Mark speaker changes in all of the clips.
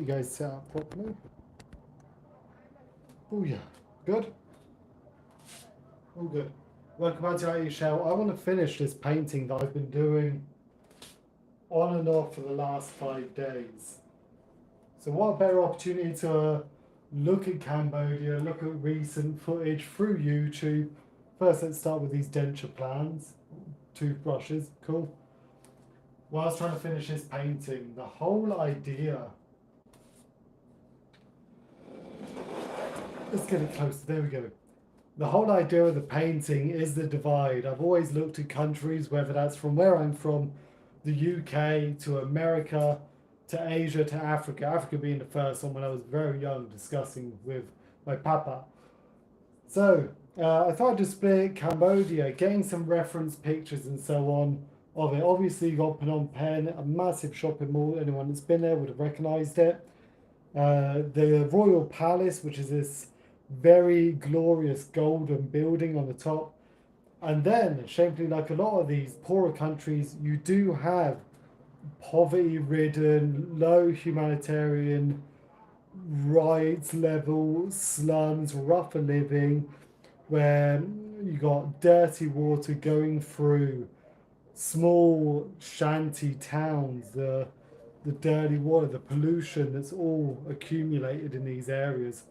Speaker 1: you guys set up properly. Oh yeah, good. All good. Welcome back to Out Shell. I want to finish this painting that I've been doing on and off for the last 5 days. So what a better opportunity to look at Cambodia, look at recent footage through YouTube. First, let's start with these denture plans. Toothbrushes, cool. While I was trying to finish this painting, the whole idea... Let's get it closer, there we go. The whole idea of the painting is the divide. I've always looked at countries, whether that's from where I'm from, the UK, to America, to Asia, to Africa. Africa being the first one when I was very young, discussing with my papa. So, I thought I'd display Cambodia, getting some reference pictures and so on of it. Obviously, you got Phnom Penh, a massive shopping mall. Anyone that's been there would have recognised it. The Royal Palace, which is this very glorious golden building on the top. And then, shamefully, like a lot of these poorer countries, you do have poverty-ridden, low humanitarian rights level slums, rougher living, where you got dirty water going through small shanty towns, the dirty water, the pollution that's all accumulated in these areas.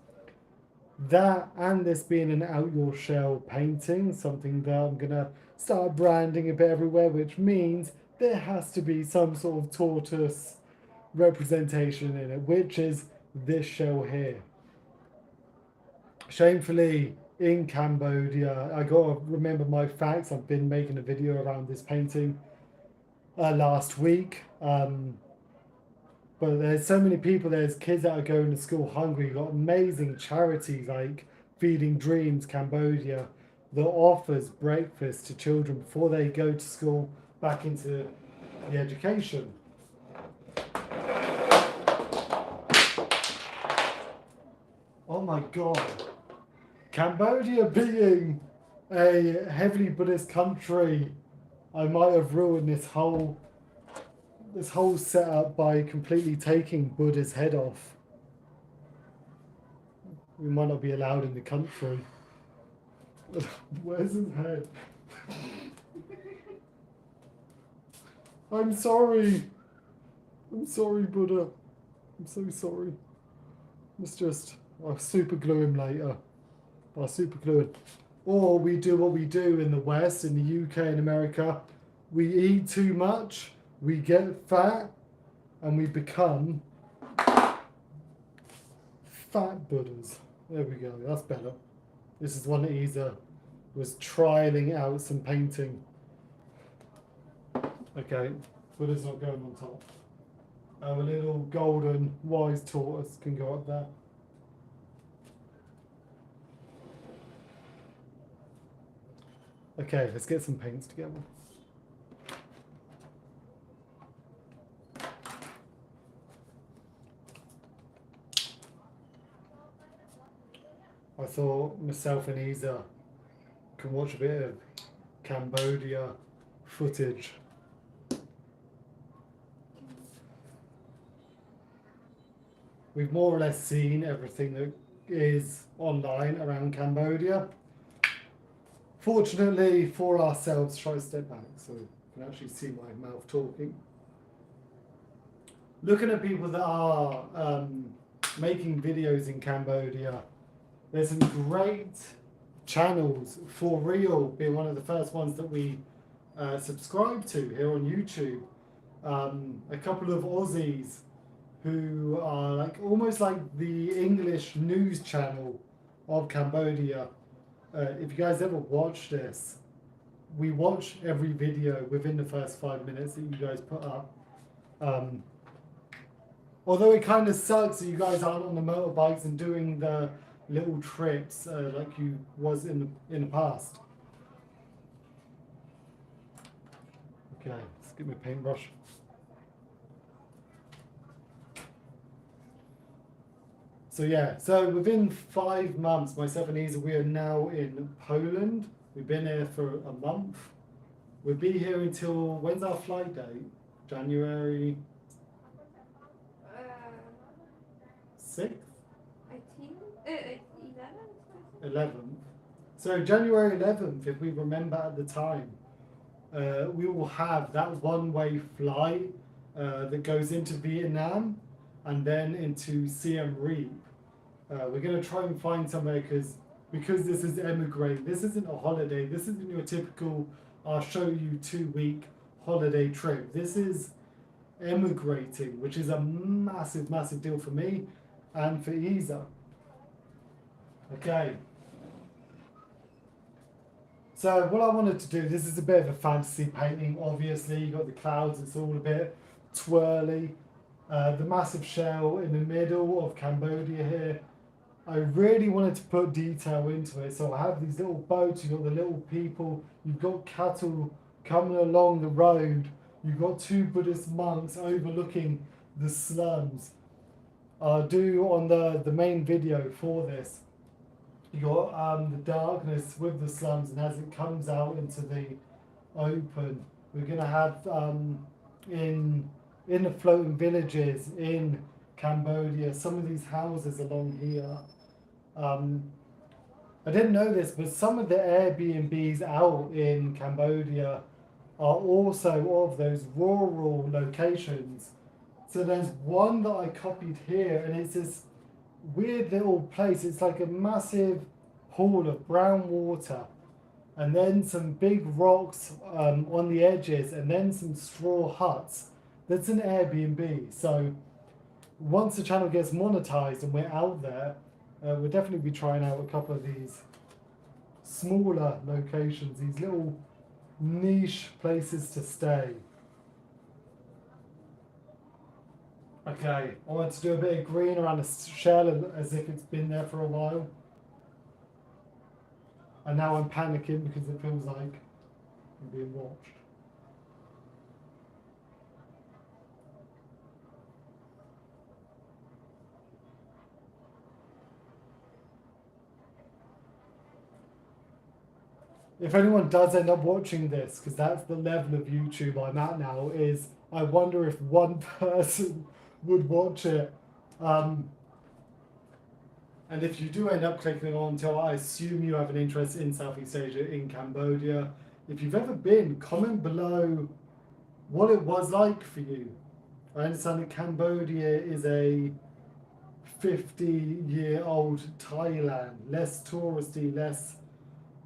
Speaker 1: That, and this being an out your shell painting, something that I'm gonna start branding a bit everywhere, which means there has to be some sort of tortoise representation in it, which is this shell here. Shamefully, in Cambodia, I gotta remember my facts. I've been making a video around this painting last week. But there's so many people, there's kids that are going to school hungry. You've got amazing charities like Feeding Dreams Cambodia that offers breakfast to children before they go to school back into the education. Oh my God. Cambodia being a heavily Buddhist country, I might have ruined this whole setup by completely taking Buddha's head off. We might not be allowed in the country. Where's his head? I'm sorry. I'm sorry, Buddha. I'm so sorry. Let's just, I'll super glue him later. I'll super glue it. Or we do what we do in the West, in the UK and America. We eat too much. We get fat and we become fat Buddhas. There we go, that's better. This is one that Isa was trialing out some painting. Okay, Buddha's not going on top. A little golden wise tortoise can go up there. Okay, let's get some paints together. I thought myself and Isa can watch a bit of Cambodia footage. We've more or less seen everything that is online around Cambodia. Fortunately for ourselves, try to step back so you can actually see my mouth talking. Looking at people that are making videos in Cambodia, there's some great channels. For Real being one of the first ones that we subscribe to here on YouTube. A couple of Aussies who are like almost like the English news channel of Cambodia. If you guys ever watch this, we watch every video within the first 5 minutes that you guys put up. Although it kind of sucks that you guys aren't on the motorbikes and doing the little trips like you was in the past. Okay, let's get my paintbrush. So yeah, so within 5 months, myself and Isa, we are now in Poland. We've been here for a month. We'll be here until, when's our flight date? January? 6th?
Speaker 2: 18? 11th?
Speaker 1: 11th. So January 11th, if we remember at the time, we will have that one-way flight that goes into Vietnam and then into Siem Reap. We're going to try and find somewhere because this is emigrating. This isn't a holiday. This isn't your typical I'll show you 2-week holiday trip. This is emigrating, which is a massive, massive deal for me and for Isa. Okay. So what I wanted to do, this is a bit of a fantasy painting, obviously. You got the clouds, it's all a bit twirly. The massive shell in the middle of Cambodia here. I really wanted to put detail into it. So I have these little boats, you've got the little people, you've got cattle coming along the road, you've got 2 Buddhist monks overlooking the slums. I'll do on the main video for this. You got the darkness with the slums, and as it comes out into the open, we're gonna have in the floating villages in Cambodia, some of these houses along here. I didn't know this, but some of the Airbnbs out in Cambodia are also of those rural locations. So there's one that I copied here, and it's this weird little place. It's like a massive pool of brown water, and then some big rocks on the edges, and then some straw huts. That's an Airbnb. So once the channel gets monetized and we're out there, we'll definitely be trying out a couple of these smaller locations, these little niche places to stay. Okay, I want to do a bit of green around the shell as if it's been there for a while. And now I'm panicking because it feels like I'm being watched. If anyone does end up watching this, because that's the level of YouTube I'm at now, is I wonder if one person would watch it. And if you do end up clicking on to, I assume you have an interest in Southeast Asia, in Cambodia. If you've ever been, comment below what it was like for you. I understand that Cambodia is a 50-year-old Thailand, less touristy, less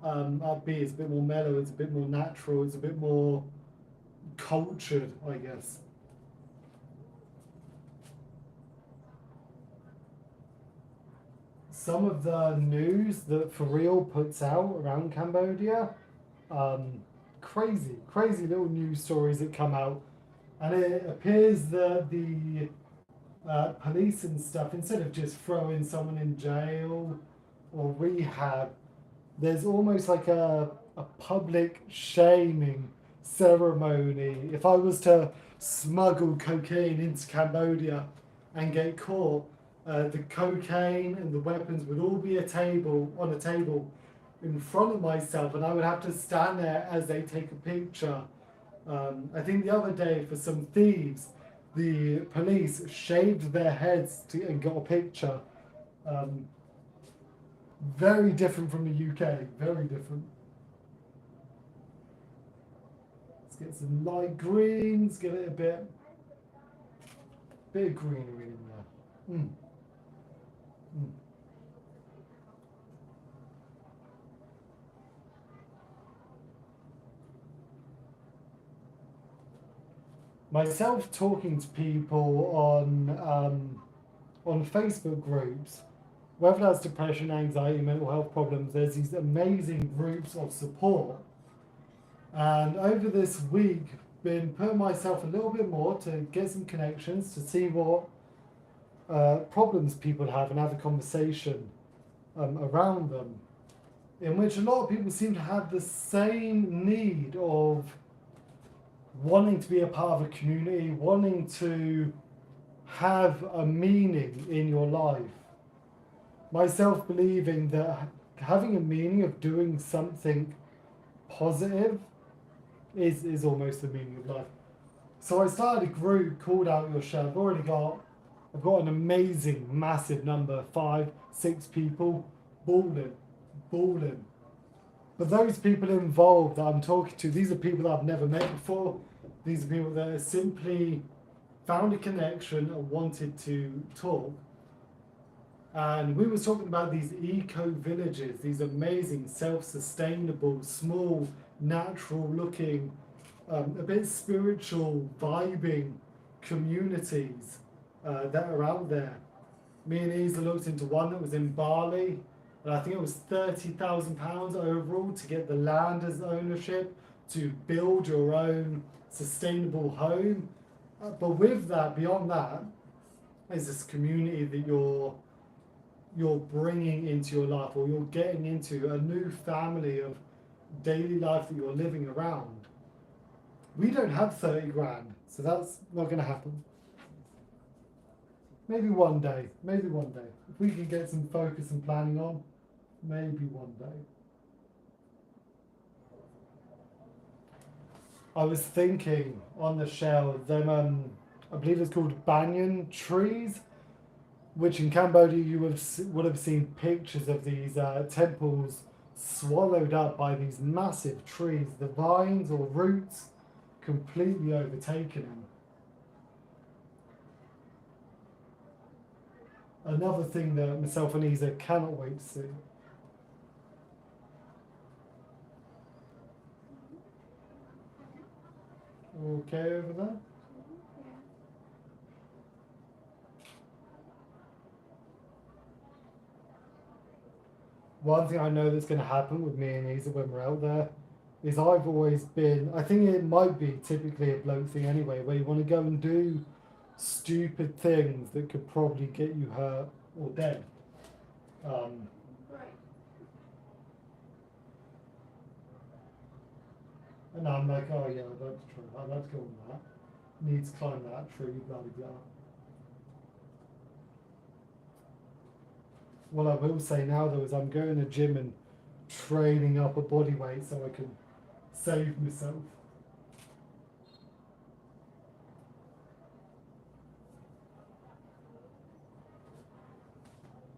Speaker 1: upbeat, it's a bit more mellow, it's a bit more natural, it's a bit more cultured, I guess. Some of the news that For Real puts out around Cambodia, crazy little news stories that come out, and it appears that the police and stuff, instead of just throwing someone in jail or rehab, there's almost like a public shaming ceremony. If I was to smuggle cocaine into Cambodia and get caught, the cocaine and the weapons would all be on a table in front of myself, and I would have to stand there as they take a picture. I think the other day for some thieves, the police shaved their heads and got a picture. Very different from the UK, very different. Let's get some light greens, get it a bit of greenery in there. Myself talking to people on Facebook groups, whether that's depression, anxiety, mental health problems, there's these amazing groups of support. And over this week, been putting myself a little bit more to get some connections, to see what problems people have and have a conversation around them, in which a lot of people seem to have the same need of wanting to be a part of a community, wanting to have a meaning in your life. Myself believing that having a meaning of doing something positive is almost the meaning of life. So I started a group called Out Your Shell. I've already got I've got an amazing, massive number, 5, 6 people, bawling, bawling. But those people involved that I'm talking to, these are people that I've never met before. These are people that have simply found a connection and wanted to talk. And we were talking about these eco villages, these amazing, self-sustainable, small, natural-looking, a bit spiritual, vibing communities that are out there. Me and Isa looked into one that was in Bali, and I think it was £30,000 overall to get the land as ownership, to build your own sustainable home. But with that, beyond that, is this community that you're bringing into your life, or you're getting into a new family of daily life that you're living around. We don't have 30 grand, so that's not going to happen. Maybe one day, maybe one day. If we can get some focus and planning on, maybe one day. I was thinking on the shelf, them, I believe it's called banyan trees, which in Cambodia you would have seen pictures of these temples swallowed up by these massive trees, the vines or roots completely overtaken them. Another thing that myself and Isa cannot wait to see. Okay over there? One thing I know that's going to happen with me and Isa when we're out there is I've always been, I think it might be typically a bloke thing anyway, where you want to go and do stupid things that could probably get you hurt or dead.
Speaker 2: Right.
Speaker 1: And I'm like, oh yeah, I'd like to try that, I'd like to go on that. Need to climb that tree, blah blah blah. What I will say now though is I'm going to the gym and training up a body weight so I can save myself.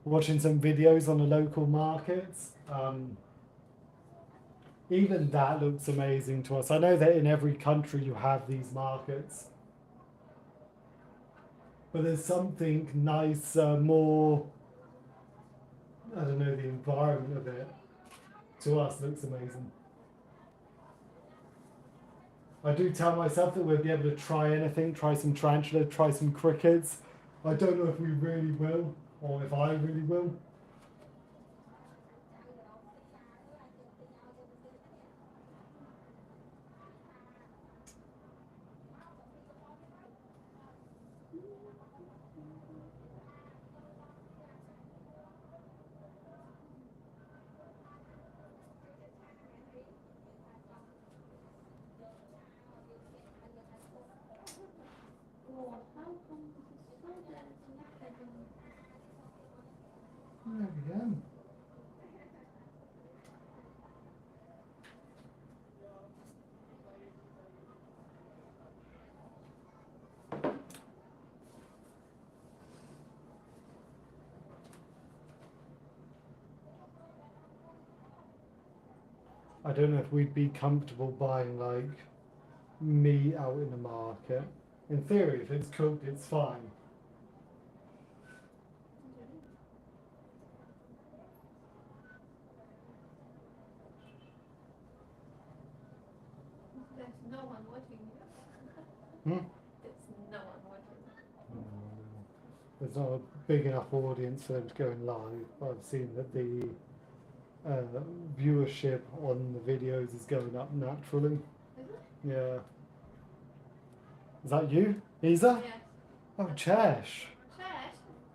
Speaker 1: Watching some videos on the local markets. Even that looks amazing to us. I know that in every country you have these markets. But there's something nice, more, I don't know, the environment of it, to us looks amazing. I do tell myself that we'll be able to try anything, try some tarantula, try some crickets. I don't know if we really will, or if I really will.
Speaker 2: Oh, how come this is so that it's not happening?
Speaker 1: There we go. I don't know if we'd be comfortable buying like meat out in the market. In theory, if it's cooked, it's fine.
Speaker 2: There's no one watching you.
Speaker 1: Hmm?
Speaker 2: There's no one watching.
Speaker 1: There's not a big enough audience for them to go in live. I've seen that the viewership on the videos is going up naturally.
Speaker 2: Is it?
Speaker 1: Yeah. Is that you, Isa?
Speaker 2: Yes.
Speaker 1: Oh, Chash.
Speaker 2: Trash.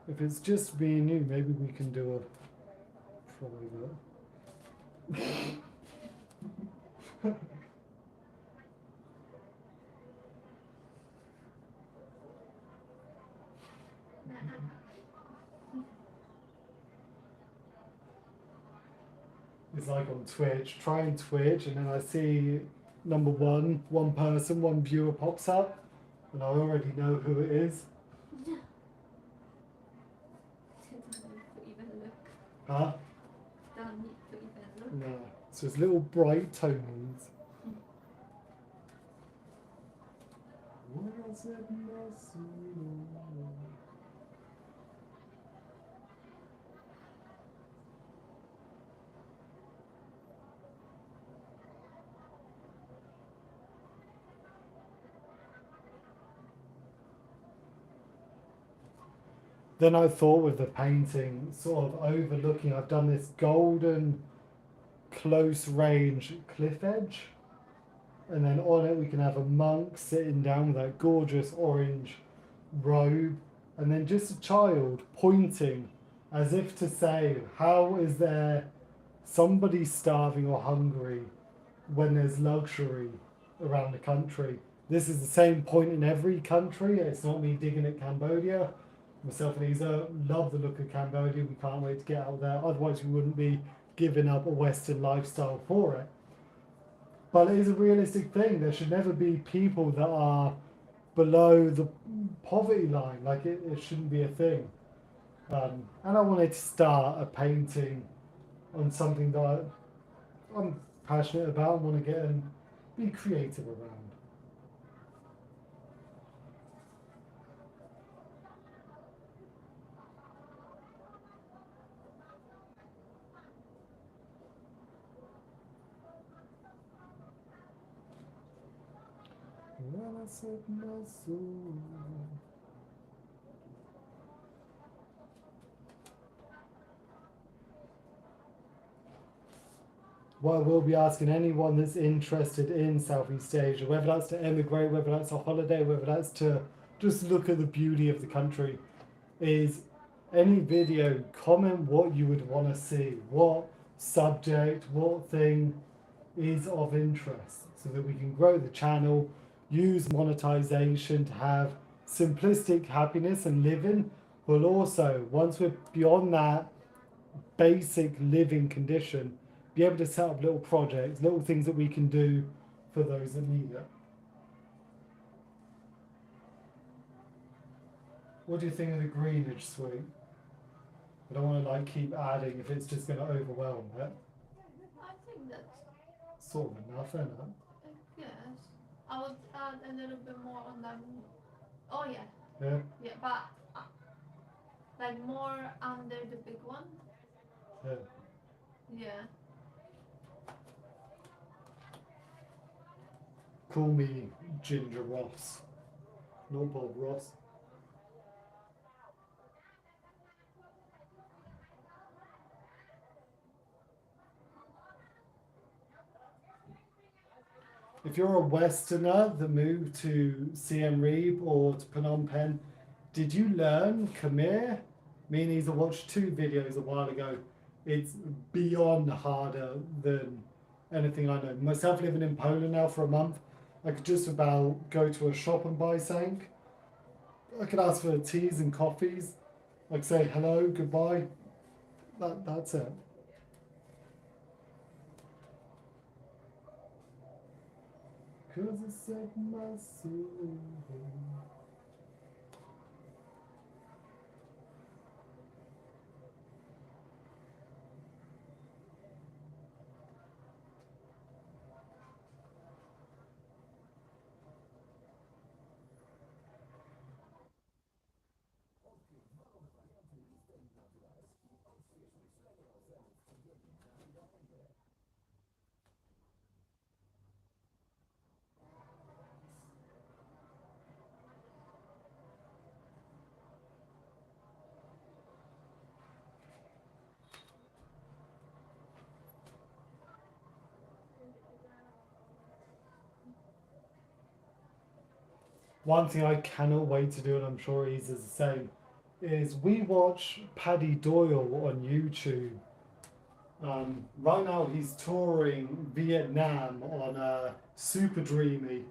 Speaker 1: If it's just me and you, maybe we can do a private. It's like on Twitch, trying Twitch, and then I see number one person, one viewer pops up, and I already know who it is. Huh?
Speaker 2: Don't need to even look.
Speaker 1: No. So it's little bright tones. Was it messy? Then I thought with the painting, sort of overlooking, I've done this golden close range cliff edge. And then on it, we can have a monk sitting down with that gorgeous orange robe. And then just a child pointing as if to say, how is there somebody starving or hungry when there's luxury around the country? This is the same point in every country. It's not me digging at Cambodia. Myself and Isa love the look of Cambodia. We can't wait to get out there. Otherwise, we wouldn't be giving up a Western lifestyle for it. But it is a realistic thing. There should never be people that are below the poverty line. Like it shouldn't be a thing. And I wanted to start a painting on something that I'm passionate about and want to get and be creative around. When I set my soul. What I will be asking anyone that's interested in Southeast Asia, whether that's to emigrate, whether that's a holiday, whether that's to just look at the beauty of the country, is any video, comment what you would want to see, what subject, what thing is of interest, so that we can grow the channel, use monetization to have simplistic happiness and living, but also once we're beyond that basic living condition, be able to set up little projects, little things that we can do for those that need it. What do you think of the greenage suite? I don't want to like keep adding if it's just going to overwhelm it.
Speaker 2: I think that's
Speaker 1: Sort of enough, isn't it?
Speaker 2: yes. I would add a little bit more on them. Oh yeah,
Speaker 1: Yeah.
Speaker 2: yeah, but like more under the big one.
Speaker 1: Yeah.
Speaker 2: Yeah.
Speaker 1: Call me Ginger Ross, not Bob Ross. If you're a Westerner that moved to Siem Reap or to Phnom Penh, did you learn Khmer? Me and Isa watched 2 videos a while ago. It's beyond harder than anything I know. Myself living in Poland now for a month, I could just about go to a shop and buy something. I could ask for teas and coffees. I could say hello, goodbye. That's it. Cause it set my soul. One thing I cannot wait to do, and I'm sure he's the same, is we watch Paddy Doyle on YouTube. Right now he's touring Vietnam on a Super Dreamy,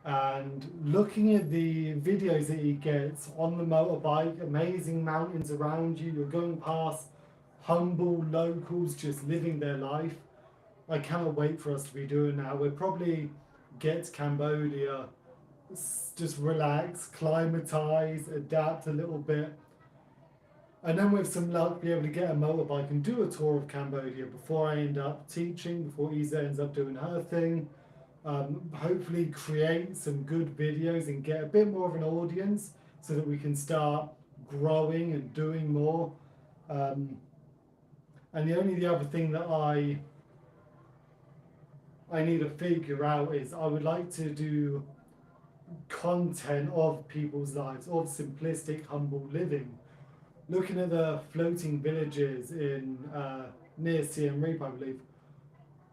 Speaker 1: and looking at the videos that he gets on the motorbike, amazing mountains around you, you're going past humble locals just living their life. I cannot wait for us to be doing that. We'll probably get to Cambodia, just relax, climatize, adapt a little bit, and then with some luck be able to get a motorbike and do a tour of Cambodia before I end up teaching, before Isa ends up doing her thing. Hopefully create some good videos and get a bit more of an audience so that we can start growing and doing more. Um, and the other thing that I need to figure out is I would like to do content of people's lives, of simplistic, humble living. Looking at the floating villages in near Siem Reap, I believe.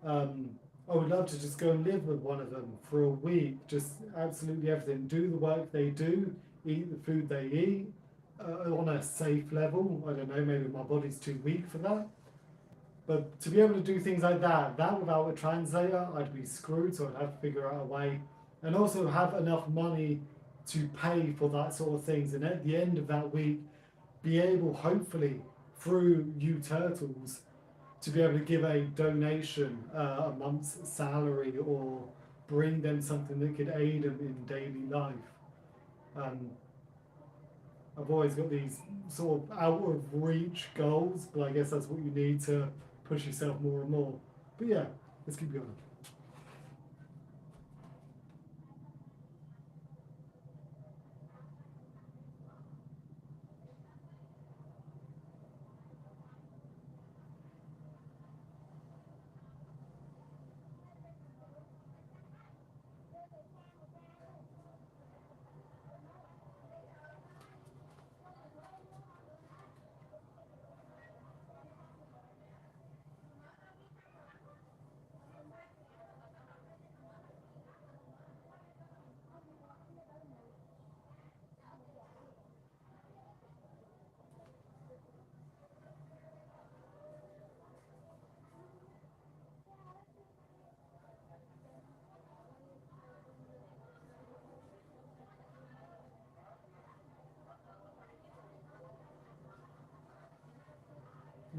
Speaker 1: Um, I would love to just go and live with one of them for a week, just absolutely everything. Do the work they do, eat the food they eat on a safe level. I don't know, maybe my body's too weak for that. But to be able to do things like that without a translator, I'd be screwed, so I'd have to figure out a way. And also have enough money to pay for that sort of things. And at the end of that week, be able, hopefully, through you turtles, to be able to give a donation, a month's salary, or bring them something that could aid them in daily life. Um, I've always got these sort of out of reach goals, but I guess that's what you need to push yourself more and more. But yeah, let's keep going.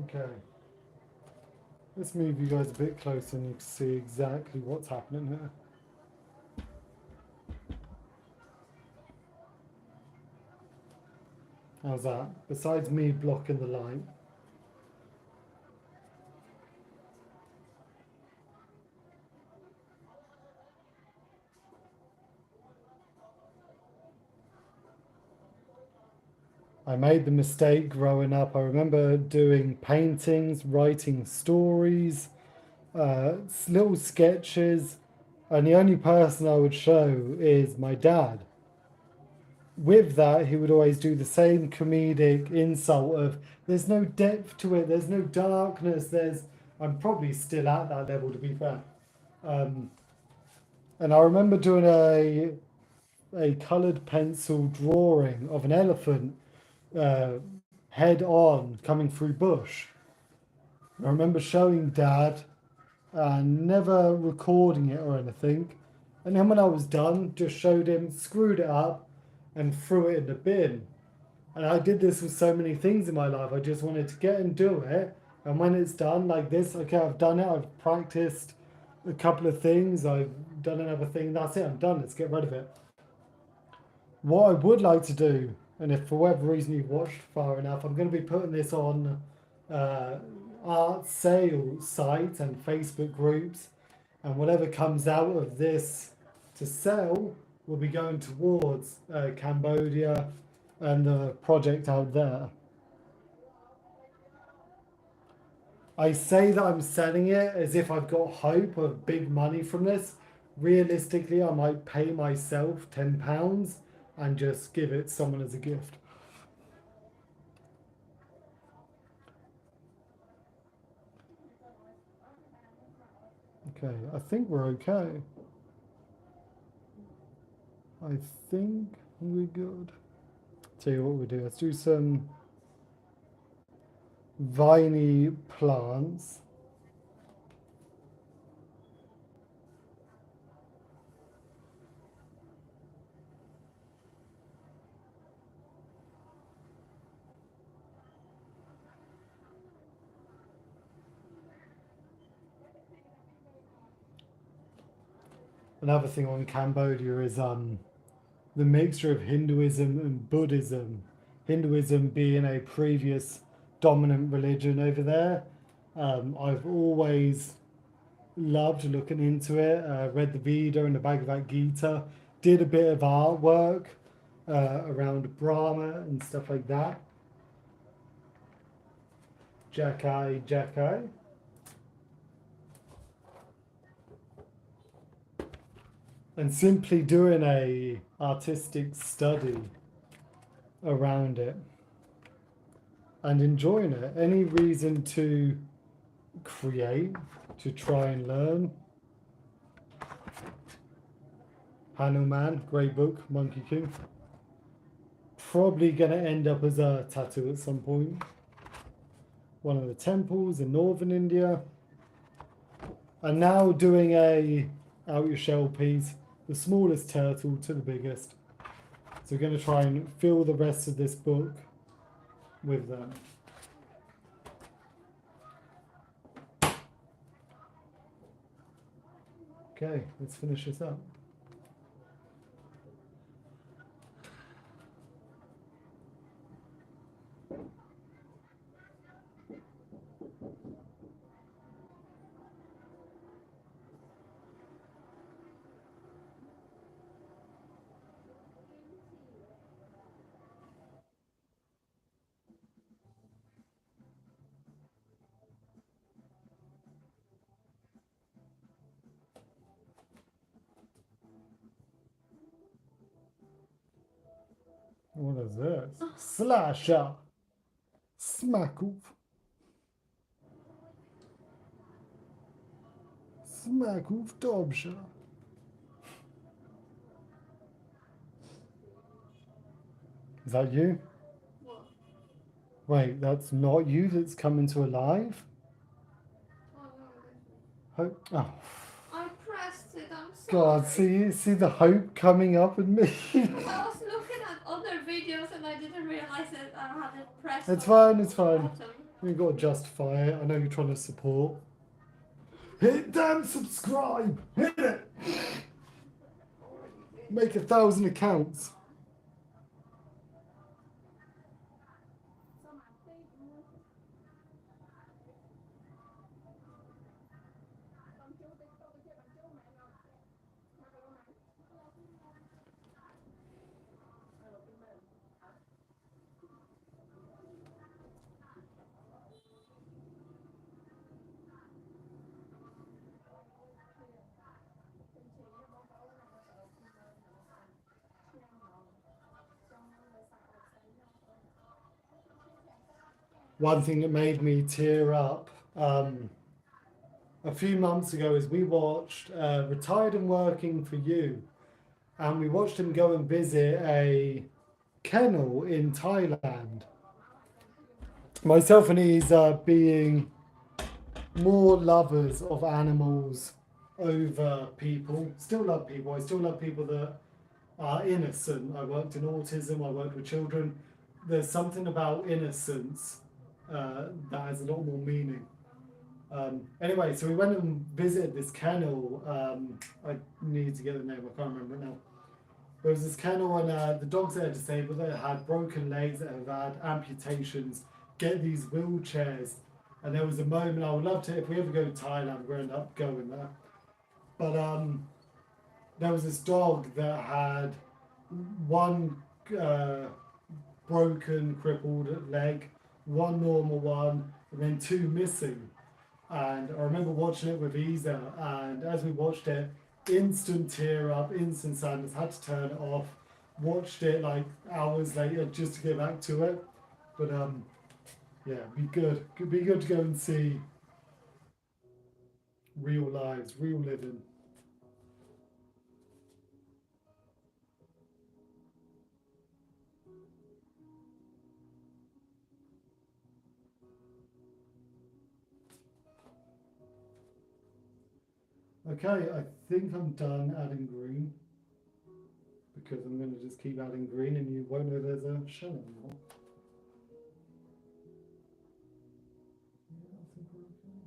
Speaker 1: Okay. Let's move you guys a bit closer and you can see exactly what's happening here. How's that? Besides me blocking the light. I made the mistake growing up. I remember doing paintings, writing stories, little sketches, and the only person I would show is my dad. With that, he would always do the same comedic insult of, there's no depth to it, there's no darkness, I'm probably still at that level to be fair. Um, and I remember doing a coloured pencil drawing of an elephant uh, head on coming through bush. I remember showing dad and never recording it or anything. And then when I was done, just showed him, screwed it up, and threw it in the bin. And I did this with so many things in my life. I just wanted to get and do it. And when it's done like this, okay, I've done it. I've practiced a couple of things. I've done another thing. That's it. I'm done. Let's get rid of it. What I would like to do, and if for whatever reason you've watched far enough, I'm going to be putting this on uh, art sale site and Facebook groups, and whatever comes out of this to sell will be going towards Cambodia and the project out there. I say that I'm selling it as if I've got hope of big money from this. Realistically, I might pay myself £10 and just give it someone as a gift. Okay, I think we're okay. I think we're good. Tell you what we do. Let's do some viney plants. Another thing on Cambodia is the mixture of Hinduism and Buddhism Hinduism being a previous dominant religion over there. I've always loved looking into it. Read the Veda and the Bhagavad Gita. Did a bit of artwork around Brahma and stuff like that. Jackeye, Jackeye. And simply doing a artistic study around it and enjoying it. Any reason to create, to try and learn. Hanuman, great book, Monkey King. Probably going to end up as a tattoo at some point. One of the temples in northern India. And now doing a out your shell piece, the smallest turtle to the biggest. So we're going to try and fill the rest of this book with them. Okay, let's finish this up. What is this? Slasher. Smackoof. Smackoof Dobsha. Is that you?
Speaker 2: What?
Speaker 1: Wait, that's not you that's coming to alive?
Speaker 2: Oh, no, it isn't.
Speaker 1: Hope. Oh,
Speaker 2: I pressed it, I'm sorry.
Speaker 1: God, see the hope coming up in me.
Speaker 2: I was looking at other videos and I didn't realize that I had it pressed.
Speaker 1: It's
Speaker 2: on
Speaker 1: fine, it's
Speaker 2: the
Speaker 1: fine.
Speaker 2: bottom.
Speaker 1: You've got to justify it. I know you're trying to support. Hit damn subscribe! Hit it! Make 1,000 accounts. One thing that made me tear up a few months ago is we watched Retired and Working for You, and we watched him go and visit a kennel in Thailand. Myself and he's being more lovers of animals over people. Still love people. I still love people that are innocent. I worked in autism. I worked with children. There's something about innocence that has a lot more meaning. Anyway, so we went and visited this kennel. I need to get the name. I can't remember it now. There was this kennel, and the dogs that are disabled, that had broken legs, that have had amputations, get these wheelchairs. And there was a moment, I would love to, if we ever go to Thailand, we'll end up going there. But there was this dog that had one broken, crippled leg, one normal one, and then two missing. And I remember watching it with Isa, and as we watched it, instant tear up, instant sadness, had to turn it off, watched it like hours later just to get back to it. But yeah, could be good to go and see real lives, real living. Okay, I think I'm done adding green, because I'm going to just keep adding green and you won't know there's a shell anymore. Yeah, I think we're okay.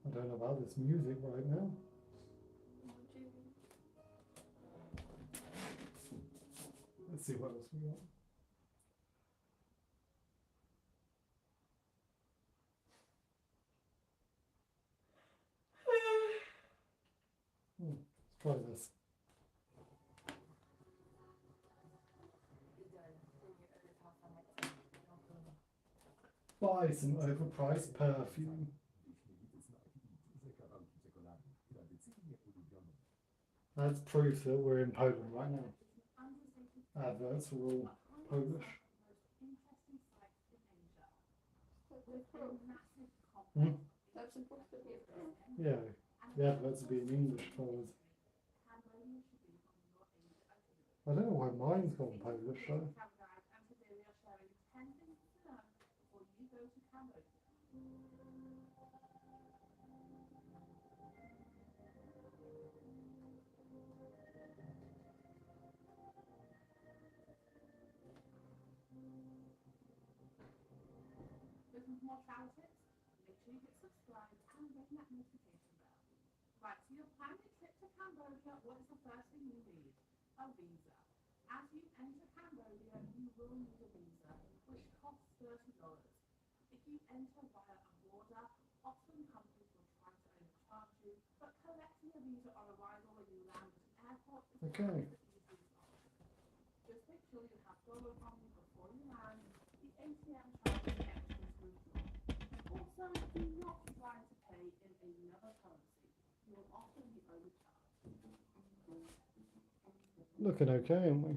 Speaker 1: I don't know about this music right now.
Speaker 2: What do you mean?
Speaker 1: Let's see what else we got. Let's try this. Buy some overpriced perfume. That's proof that we're in Poland right now. Adverts are all Polish. Hmm?
Speaker 2: That's supposed to be a proof.
Speaker 1: Yeah, the adverts will be in English colours. I don't know why mine's gone Polish though.
Speaker 3: Looking for more travel tips? Make sure you hit subscribe and ring that notification bell. Right, so you're planning a trip to Cambodia. What is the first thing you need? A visa. As you enter Cambodia, you will need a visa, which costs $30. If you enter via a border, often companies will try to overcharge you, but collecting a visa on arrival when you land at an airport is
Speaker 1: Okay.
Speaker 3: the easiest option. Just make sure you have dollars on you before you land. The ATM charges extra to withdraw. Also, do not try to pay in another currency. You will often be overcharged.
Speaker 1: Looking okay, aren't we?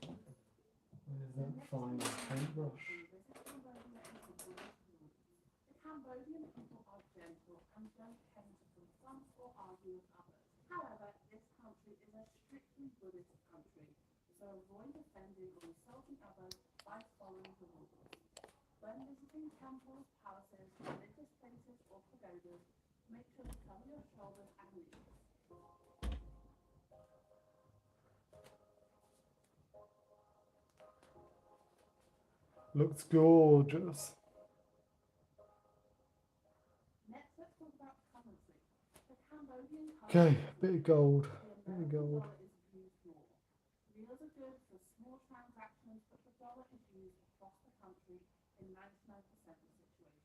Speaker 1: Where's that fine paintbrush?
Speaker 3: The Cambodian people are gentle and don't tend to confront or argue with others. However, this country is a strictly Buddhist country, so avoid offending or insulting others by following the rules. When visiting temples, palaces, religious places, or pagodas, make sure to cover your shoulders and knees.
Speaker 1: Looks gorgeous.
Speaker 3: Next, let's talk about currency. The Cambodian
Speaker 1: Okay,
Speaker 3: currency,
Speaker 1: bit of gold.
Speaker 3: the
Speaker 1: Bit of
Speaker 3: American
Speaker 1: gold.
Speaker 3: dollar is used more. Reals are good for small transactions, but the dollar is used across the country in 99% of situations.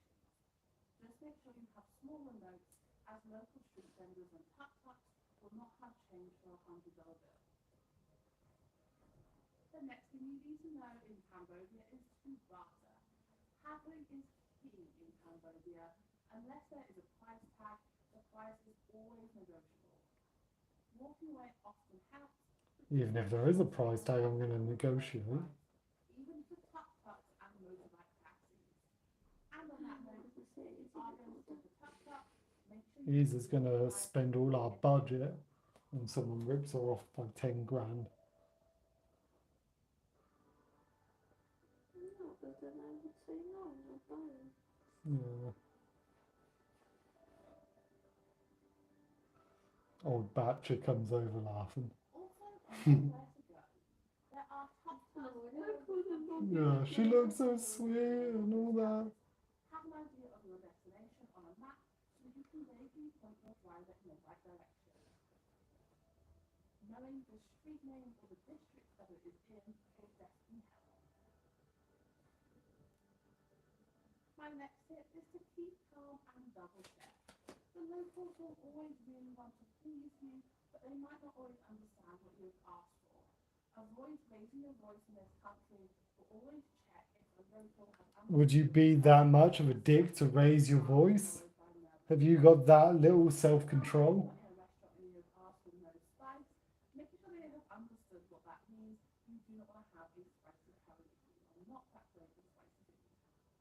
Speaker 3: Just make sure you have smaller notes, as local street vendors and tuk-tuks will not have change for a $100 bill. The next thing you need to know in Cambodia is to barter. Haggling is key in Cambodia. Unless there is a price tag, the price is always negotiable. Walking away often helps.
Speaker 1: Even if there is a price tag, I'm going to negotiate.
Speaker 3: Even for tuk-tuks and motorbike taxis. And on that note, if you are going to take a tuk-tuk, make sure you
Speaker 1: He's just going to spend all our budget and someone rips her off by 10 grand.
Speaker 2: No, but then I would say no, I'm not buying.
Speaker 1: Yeah. Old Batcher comes over laughing.
Speaker 3: also know where to go. There are tuk-tuks.
Speaker 1: Yeah, she looks so sweet and all that.
Speaker 3: Have an idea of your destination on a map so you can vaguely point your driver in the right direction. Knowing the street name or the district that it is in will definitely help. My next tip is to keep calm and double check. The locals will always really want to please you, but they might not always understand what you have asked for. Avoid raising your voice in this country, but always check if a local has understood.
Speaker 1: Would you be that much of a dick to raise your voice? Have you got that little self-control?
Speaker 3: In a restaurant and you have asked for no spice, making sure they have understood what that means. You do not want to have a spicy curry if you are not that great with spicy food.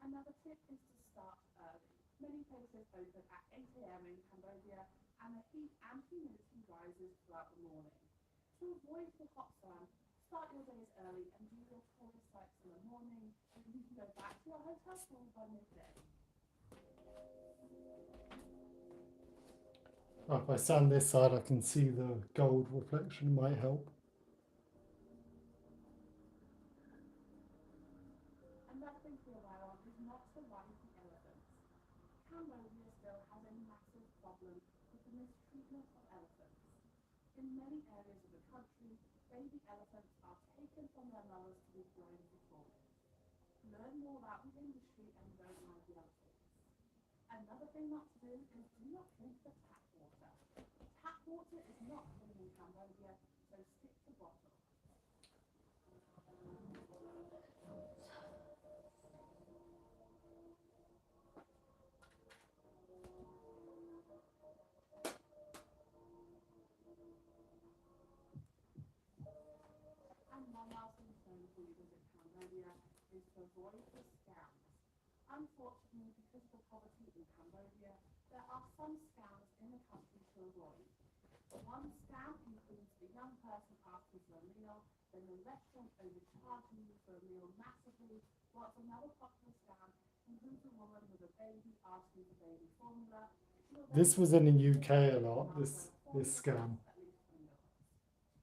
Speaker 3: Another tip is to start early. Many places open at 8 a.m. in Cambodia, and the heat and humidity rises throughout the morning. To avoid the hot sun, start your days early and do your tourist sites in the morning, and you can go back to your hotel pool by midday.
Speaker 1: Oh, if I stand this side, I can see the gold reflection. Might help.
Speaker 3: still has a massive problem with the mistreatment of elephants. In many areas of the country, baby elephants are taken from their mothers to be grown for forming. Learn more about the industry and don't mind the other things. Another thing not to do is do not drink the tap water. Tap water is not clean in Cambodia, so stick to bottle. And one last concern before you visit Cambodia is to avoid the scams. Unfortunately, because of the poverty in Cambodia, there are some scams in the country to avoid. One scam includes a young person asking for a meal, then the restaurant overcharging you for a meal massively, whilst another popular scam includes a woman with a baby asking for baby formula.
Speaker 1: This was in the UK a lot, this scam.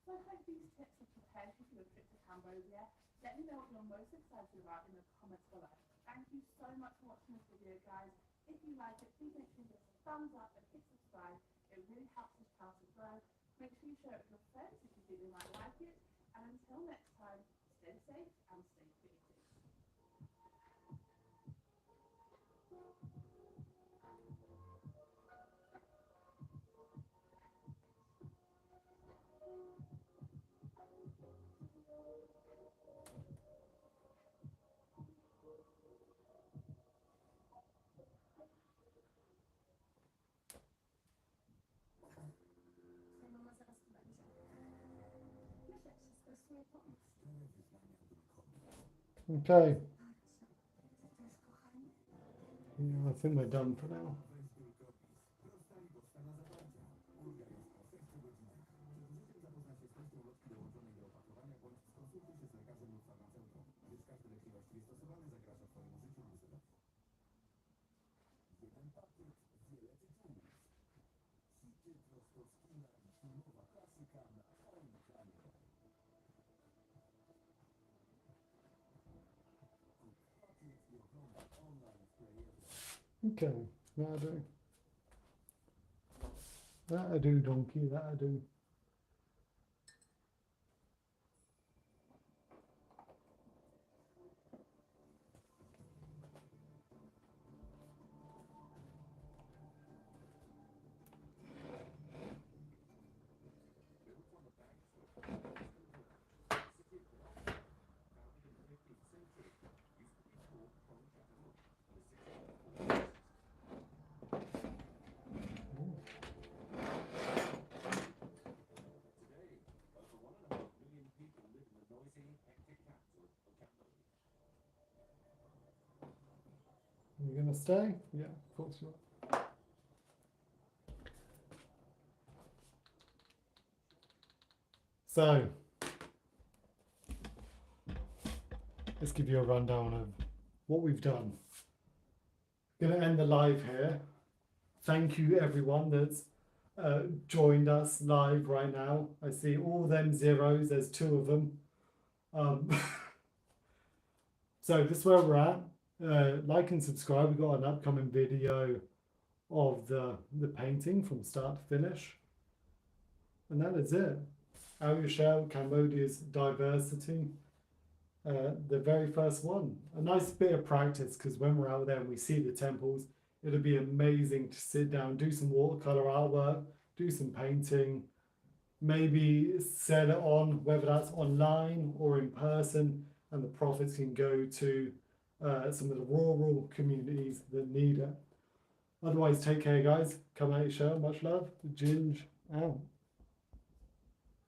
Speaker 3: So I hope these tips have prepared you for your trip to Cambodia. Let me know what you're most excited about in the comments below. Thank you so much for watching this video, guys. If you like it, please make sure you give us a thumbs up and hit subscribe. It really helps this channel to grow. Make sure you share it with your friends if you think they might like it. And until next time, stay safe and stay creative.
Speaker 2: Mama zaraz tu będzie. Myślę, że stresuje pomysł.
Speaker 1: Okay,
Speaker 2: To jest kochanie.
Speaker 1: yeah, I think we're done for now. Okay, that'll do. That'll do, donkey, that'll do. You gonna stay? Yeah, of course you are. So, let's give you a rundown of what we've done. Gonna end the live here. Thank you everyone that's joined us live right now. I see all them zeros, there's 2 of them. So this is where we're at. Like and subscribe. We've got an upcoming video of the painting from start to finish. And that is it. Our Shell, Cambodia's diversity. The very first one. A nice bit of practice, because when we're out there and we see the temples, it'll be amazing to sit down, do some watercolor artwork, do some painting, maybe sell it on, whether that's online or in person, and the profits can go to some of the rural communities that need it. Otherwise, take care, guys. Come out your show. Much love. Ginge out.